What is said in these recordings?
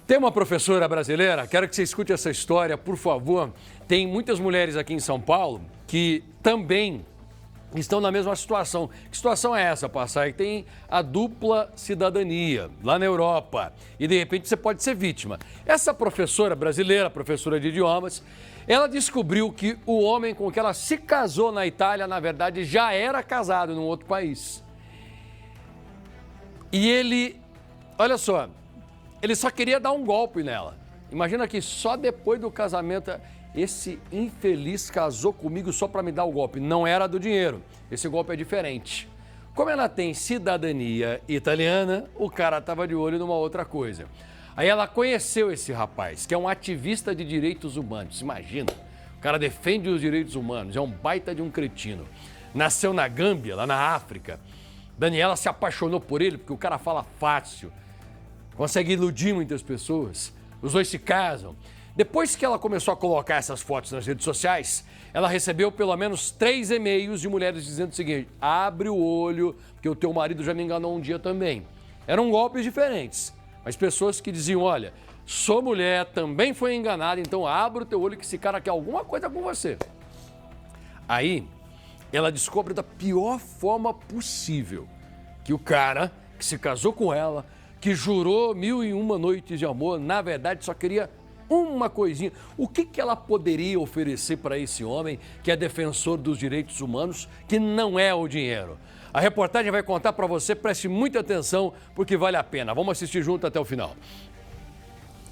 Tem uma professora brasileira, quero que você escute essa história, por favor. Tem muitas mulheres aqui em São Paulo que também estão na mesma situação. Que situação é essa, Passai? Tem a dupla cidadania lá na Europa e de repente você pode ser vítima. Essa professora brasileira, professora de idiomas, ela descobriu que o homem com que ela se casou na Itália, na verdade, já era casado num outro país. E ele, olha só, ele só queria dar um golpe nela. Imagina que só depois do casamento, esse infeliz casou comigo só para me dar o golpe. Não era do dinheiro. Esse golpe é diferente. Como ela tem cidadania italiana, o cara estava de olho numa outra coisa. Aí ela conheceu esse rapaz, que é um ativista de direitos humanos. Imagina, o cara defende os direitos humanos, é um baita de um cretino. Nasceu na Gâmbia, lá na África. Daniela se apaixonou por ele porque o cara fala fácil, consegue iludir muitas pessoas. Os dois se casam. Depois que ela começou a colocar essas fotos nas redes sociais, ela recebeu pelo menos 3 e-mails de mulheres dizendo o seguinte: abre o olho, porque o teu marido já me enganou um dia também. Eram golpes diferentes, mas pessoas que diziam: olha, sou mulher, também foi enganada, então abre o teu olho que esse cara quer alguma coisa com você. Aí, ela descobre da pior forma possível que o cara que se casou com ela, que jurou 1001 noites de amor, na verdade só queria uma coisinha. O que ela poderia oferecer para esse homem que é defensor dos direitos humanos, que não é o dinheiro? A reportagem vai contar para você, preste muita atenção, porque vale a pena. Vamos assistir junto até o final.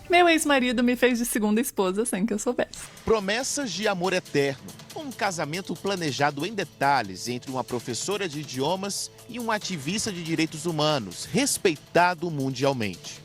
Meu ex-marido me fez de segunda esposa sem que eu soubesse. Promessas de amor eterno. Um casamento planejado em detalhes entre uma professora de idiomas e um ativista de direitos humanos, respeitado mundialmente.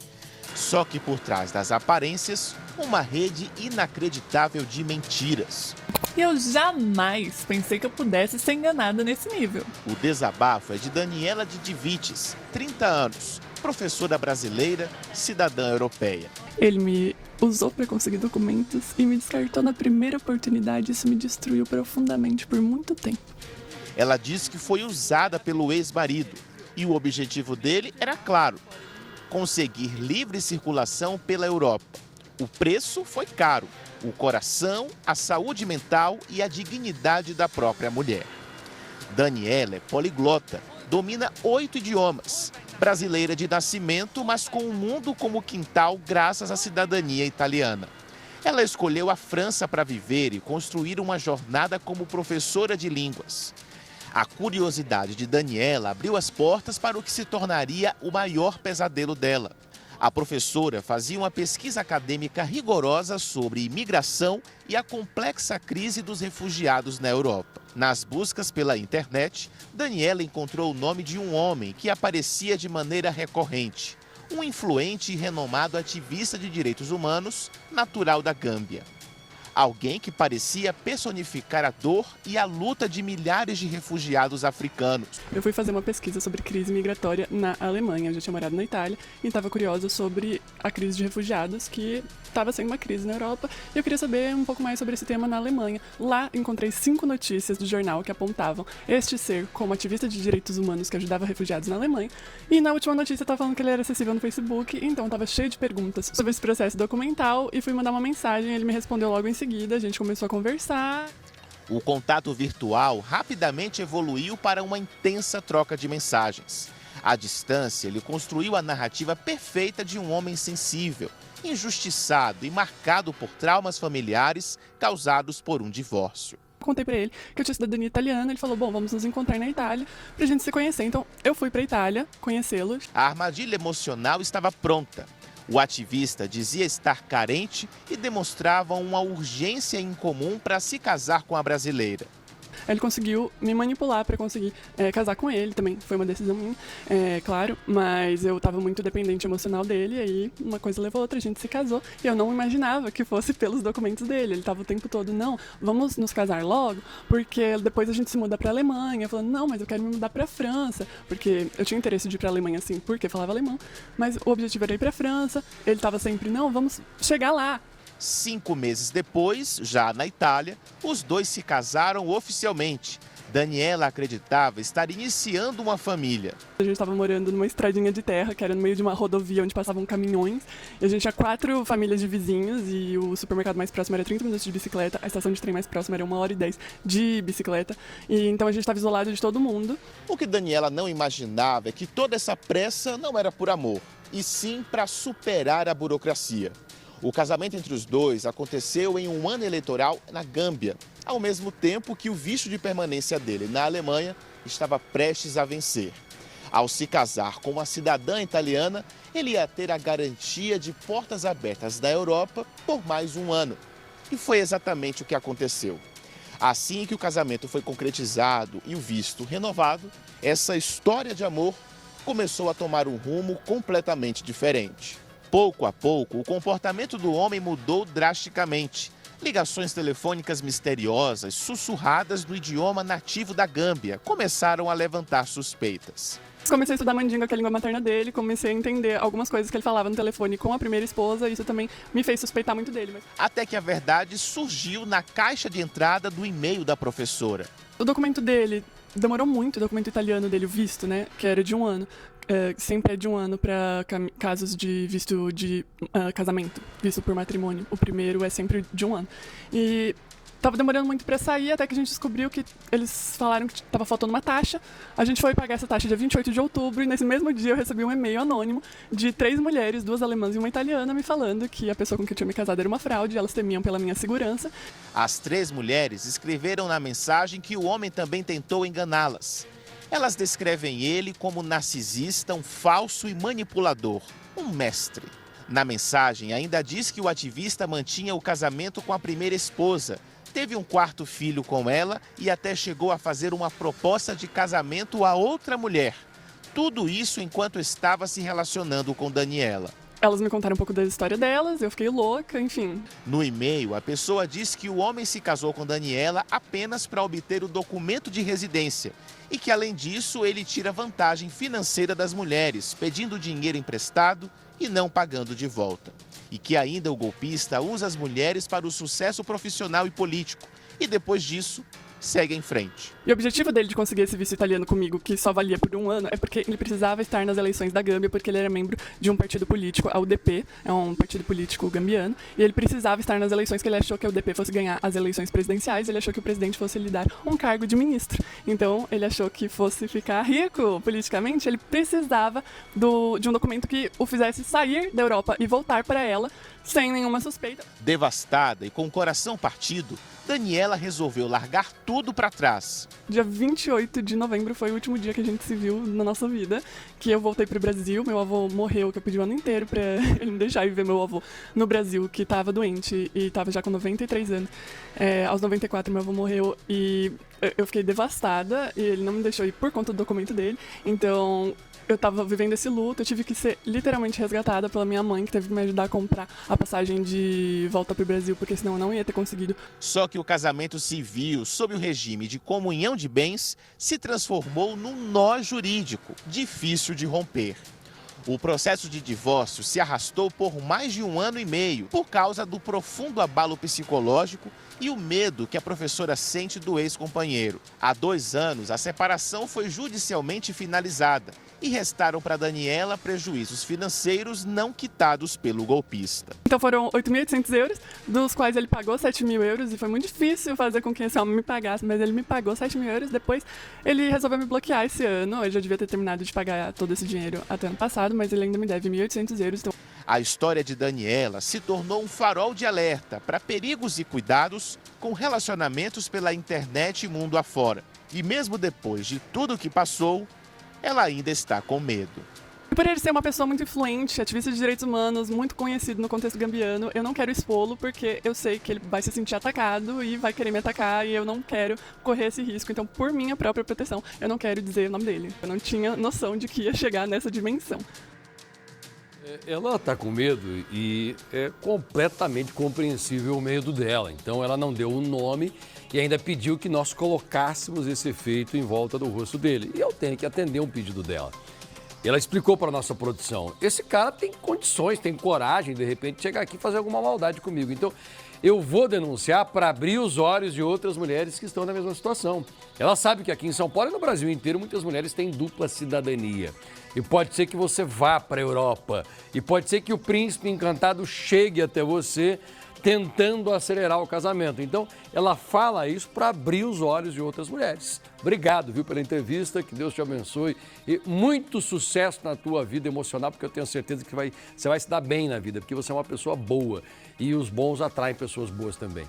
Só que por trás das aparências, uma rede inacreditável de mentiras. E eu jamais pensei que eu pudesse ser enganada nesse nível. O desabafo é de Daniela Didivitis, 30 anos, professora brasileira, cidadã europeia. Ele me usou para conseguir documentos e me descartou na primeira oportunidade. Isso me destruiu profundamente por muito tempo. Ela diz que foi usada pelo ex-marido e o objetivo dele era claro: conseguir livre circulação pela Europa. O preço foi caro: o coração, a saúde mental e a dignidade da própria mulher. Daniela é poliglota, domina 8 idiomas. Brasileira de nascimento, mas com o mundo como quintal graças à cidadania italiana. Ela escolheu a França para viver e construir uma jornada como professora de línguas. A curiosidade de Daniela abriu as portas para o que se tornaria o maior pesadelo dela. A professora fazia uma pesquisa acadêmica rigorosa sobre imigração e a complexa crise dos refugiados na Europa. Nas buscas pela internet, Daniela encontrou o nome de um homem que aparecia de maneira recorrente. Um influente e renomado ativista de direitos humanos, natural da Gâmbia. Alguém que parecia personificar a dor e a luta de milhares de refugiados africanos. Eu fui fazer uma pesquisa sobre crise migratória na Alemanha. Eu já tinha morado na Itália e estava curiosa sobre a crise de refugiados, que estava sendo uma crise na Europa. E eu queria saber um pouco mais sobre esse tema na Alemanha. Lá encontrei 5 notícias do jornal que apontavam este ser como ativista de direitos humanos que ajudava refugiados na Alemanha. E na última notícia estava falando que ele era acessível no Facebook, então estava cheio de perguntas sobre esse processo documental e fui mandar uma mensagem. Ele me respondeu logo em seguida, a gente começou a conversar. O contato virtual rapidamente evoluiu para uma intensa troca de mensagens. À distância, ele construiu a narrativa perfeita de um homem sensível, injustiçado e marcado por traumas familiares causados por um divórcio. Contei pra ele que eu tinha cidadania italiana. Ele falou: bom, vamos nos encontrar na Itália pra gente se conhecer. Então eu fui pra Itália conhecê-lo. A armadilha emocional estava pronta. O ativista dizia estar carente e demonstrava uma urgência incomum para se casar com a brasileira. Ele conseguiu me manipular para conseguir casar com ele, também foi uma decisão minha, claro, mas eu estava muito dependente emocional dele, e aí uma coisa levou a outra, a gente se casou, e eu não imaginava que fosse pelos documentos dele. Ele estava o tempo todo: não, vamos nos casar logo, porque depois a gente se muda para a Alemanha. Falando: não, mas eu quero me mudar para a França, porque eu tinha interesse de ir para a Alemanha, assim, porque falava alemão, mas o objetivo era ir para a França. Ele estava sempre: não, vamos chegar lá. 5 meses depois, já na Itália, os dois se casaram oficialmente. Daniela acreditava estar iniciando uma família. A gente estava morando numa estradinha de terra, que era no meio de uma rodovia onde passavam caminhões. E a gente tinha 4 famílias de vizinhos e o supermercado mais próximo era 30 minutos de bicicleta. A estação de trem mais próxima era 1h10 de bicicleta. E então a gente estava isolado de todo mundo. O que Daniela não imaginava é que toda essa pressa não era por amor, e sim para superar a burocracia. O casamento entre os dois aconteceu em um ano eleitoral na Gâmbia, ao mesmo tempo que o visto de permanência dele na Alemanha estava prestes a vencer. Ao se casar com uma cidadã italiana, ele ia ter a garantia de portas abertas da Europa por mais um ano. E foi exatamente o que aconteceu. Assim que o casamento foi concretizado e o visto renovado, essa história de amor começou a tomar um rumo completamente diferente. Pouco a pouco, o comportamento do homem mudou drasticamente. Ligações telefônicas misteriosas, sussurradas no idioma nativo da Gâmbia, começaram a levantar suspeitas. Comecei a estudar mandinga, que é a língua materna dele, comecei a entender algumas coisas que ele falava no telefone com a primeira esposa, e isso também me fez suspeitar muito dele. Até que a verdade surgiu na caixa de entrada do e-mail da professora. O documento dele demorou muito, o documento italiano dele, o visto, né, que era de 1 ano. Sempre é de 1 ano para casos de visto de casamento, visto por matrimônio. O primeiro é sempre de 1 ano. E tava demorando muito para sair, até que a gente descobriu que eles falaram que tava faltando uma taxa. A gente foi pagar essa taxa dia 28 de outubro e nesse mesmo dia eu recebi um e-mail anônimo de 3 mulheres, 2 alemãs e uma italiana, me falando que a pessoa com quem eu tinha me casado era uma fraude, elas temiam pela minha segurança. As 3 mulheres escreveram na mensagem que o homem também tentou enganá-las. Elas descrevem ele como narcisista, um falso e manipulador, um mestre. Na mensagem ainda diz que o ativista mantinha o casamento com a primeira esposa, teve um 4º filho com ela e até chegou a fazer uma proposta de casamento a outra mulher. Tudo isso enquanto estava se relacionando com Daniela. Elas me contaram um pouco da história delas, eu fiquei louca, enfim. No e-mail, a pessoa diz que o homem se casou com Daniela apenas para obter o documento de residência e que, além disso, ele tira vantagem financeira das mulheres, pedindo dinheiro emprestado e não pagando de volta. E que ainda o golpista usa as mulheres para o sucesso profissional e político e, depois disso, segue em frente. E o objetivo dele de conseguir esse visto italiano comigo, que só valia por 1 ano, é porque ele precisava estar nas eleições da Gâmbia, porque ele era membro de um partido político, a UDP, é um partido político gambiano, e ele precisava estar nas eleições, que ele achou que a UDP fosse ganhar as eleições presidenciais, ele achou que o presidente fosse lhe dar um cargo de ministro. Então, ele achou que fosse ficar rico politicamente, ele precisava de um documento que o fizesse sair da Europa e voltar para ela, sem nenhuma suspeita. Devastada e com o coração partido, Daniela resolveu largar tudo para trás. Dia 28 de novembro foi o último dia que a gente se viu na nossa vida, que eu voltei pro Brasil, meu avô morreu, que eu pedi o ano inteiro pra ele me deixar ir ver meu avô no Brasil, que tava doente e tava já com 93 anos. Aos 94 meu avô morreu e eu fiquei devastada e ele não me deixou ir por conta do documento dele, então eu tava vivendo esse luto, eu tive que ser literalmente resgatada pela minha mãe, que teve que me ajudar a comprar a passagem de volta pro Brasil, porque senão eu não ia ter conseguido. Só que o casamento civil, sob o regime de comunhão de bens, se transformou num nó jurídico, difícil de romper. O processo de divórcio se arrastou por mais de 1 ano e meio, por causa do profundo abalo psicológico e o medo que a professora sente do ex-companheiro. Há 2 anos, a separação foi judicialmente finalizada e restaram para Daniela prejuízos financeiros não quitados pelo golpista. Então foram 8.800 euros, dos quais ele pagou 7.000 euros, e foi muito difícil fazer com que esse homem me pagasse, mas ele me pagou 7.000 euros. Depois ele resolveu me bloquear esse ano, eu já devia ter terminado de pagar todo esse dinheiro até ano passado, mas ele ainda me deve 1.800 euros. Então... A história de Daniela se tornou um farol de alerta para perigos e cuidados com relacionamentos pela internet e mundo afora. E mesmo depois de tudo o que passou, ela ainda está com medo. Por ele ser uma pessoa muito influente, ativista de direitos humanos, muito conhecido no contexto gambiano, eu não quero expô-lo porque eu sei que ele vai se sentir atacado e vai querer me atacar e eu não quero correr esse risco. Então, por minha própria proteção, eu não quero dizer o nome dele. Eu não tinha noção de que ia chegar nessa dimensão. Ela está com medo e é completamente compreensível o medo dela. Então, ela não deu um nome e ainda pediu que nós colocássemos esse efeito em volta do rosto dele. E eu tenho que atender um pedido dela. E ela explicou para a nossa produção, esse cara tem condições, tem coragem, de repente, de chegar aqui e fazer alguma maldade comigo. Então, eu vou denunciar para abrir os olhos de outras mulheres que estão na mesma situação. Ela sabe que aqui em São Paulo e no Brasil inteiro, muitas mulheres têm dupla cidadania. E pode ser que você vá para a Europa. E pode ser que o príncipe encantado chegue até você tentando acelerar o casamento. Então, ela fala isso para abrir os olhos de outras mulheres. Obrigado, viu, pela entrevista, que Deus te abençoe e muito sucesso na tua vida emocional, porque eu tenho certeza que você vai se dar bem na vida, porque você é uma pessoa boa e os bons atraem pessoas boas também.